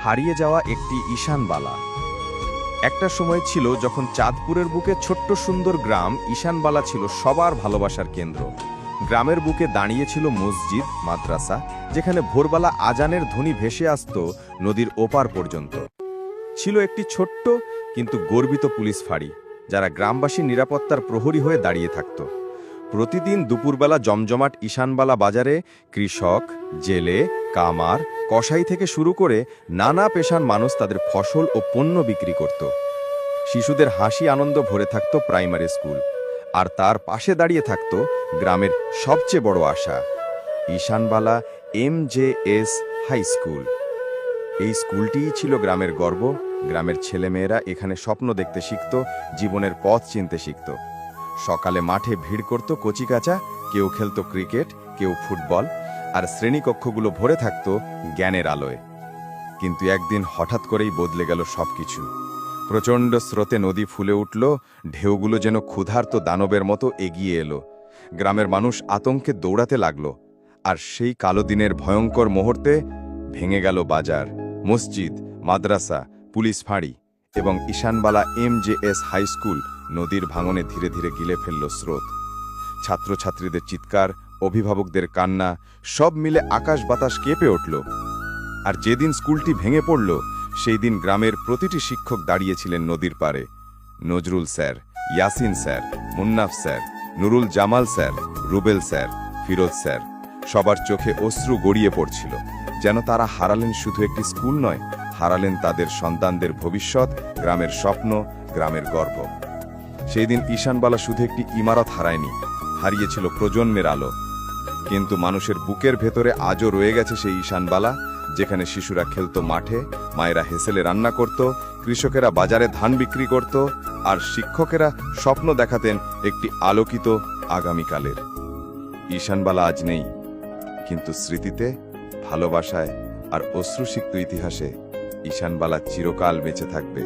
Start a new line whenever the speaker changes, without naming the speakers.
হারিয়ে যাওয়া একটি ঈশানবালা। একটা সময় ছিল যখন চাঁদপুরের বুকে ছোট্ট সুন্দর গ্রাম ঈশানবালা ছিল সবার ভালোবাসার কেন্দ্র। গ্রামের বুকে দাঁড়িয়েছিল মসজিদ, মাদ্রাসা, যেখানে ভোরবেলা আজানের ধ্বনি ভেসে আসত নদীর ওপার পর্যন্ত। ছিল একটি ছোট্ট কিন্তু গর্বিত পুলিশ ফাঁড়ি, যারা গ্রামবাসীর নিরাপত্তার প্রহরী হয়ে দাঁড়িয়ে থাকত। প্রতিদিন দুপুরবেলা জমজমাট ঈশানবালা বাজারে কৃষক, জেলে, কামার, কসাই থেকে শুরু করে নানা পেশার মানুষ তাদের ফসল ও পণ্য বিক্রি করত। শিশুদের হাসি আনন্দ ভরে থাকত প্রাইমারি স্কুল, আর তার পাশে দাঁড়িয়ে থাকত গ্রামের সবচেয়ে বড় আশা, ঈশানবালা MJS হাই স্কুল। এই স্কুলটিই ছিল গ্রামের গর্ব। গ্রামের ছেলেমেয়েরা এখানে স্বপ্ন দেখতে শিখত, জীবনের পথ চিনতে শিখত। সকালে মাঠে ভিড় করত কচিকাঁচা, কেউ খেলত ক্রিকেট, কেউ ফুটবল, আর শ্রেণীকক্ষগুলো ভরে থাকত জ্ঞানের আলোয়। কিন্তু একদিন হঠাৎ করেই বদলে গেল সবকিছু। প্রচণ্ড স্রোতে নদী ফুলে উঠল, ঢেউগুলো যেন ক্ষুধার্ত দানবের মতো এগিয়ে এলো। গ্রামের মানুষ আতঙ্কে দৌড়াতে লাগল, আর সেই কালো দিনের ভয়ঙ্কর মুহূর্তে ভেঙে গেল বাজার, মসজিদ, মাদ্রাসা, পুলিশ ফাঁড়ি এবং ঈশানবালা MJS হাই স্কুল নদীর ভাঙনে ধীরে ধীরে গিলে ফেলল স্রোত। ছাত্রছাত্রীদের চিৎকার, অভিভাবকদের কান্না, সব মিলে আকাশ বাতাস কেঁপে উঠল। আর যেদিন স্কুলটি ভেঙে পড়ল, সেই দিন গ্রামের প্রতিটি শিক্ষক দাঁড়িয়েছিলেন নদীর পারে। Nazrul sir, Yasin sir, Munnaf sir, Nurul Jamal sir, Rubel sir, Firoz sir, সবার চোখে অশ্রু গড়িয়ে পড়ছিল, যেন তারা হারালেন শুধু একটি স্কুল নয়, হারালেন তাদের সন্তানদের ভবিষ্যৎ, গ্রামের স্বপ্ন, গ্রামের গর্ব। সেই দিন ঈশানবালা শুধু একটি ইমারত হারায়নি, হারিয়েছিল প্রজন্মের আলো। কিন্তু মানুষের বুকের ভেতরে আজও রয়ে গেছে সেই ঈশানবালা, যেখানে শিশুরা খেলত মাঠে, মায়েরা হেসেলে রান্না করত, কৃষকেরা বাজারে ধান বিক্রি করত, আর শিক্ষকেরা স্বপ্ন দেখাতেন একটি আলোকিত আগামীকালের। ঈশানবালা আজ নেই, কিন্তু স্মৃতিতে, ভালোবাসায় আর অশ্রুসিক্ত ইতিহাসে ঈশানবালা চিরকাল বেঁচে থাকবে।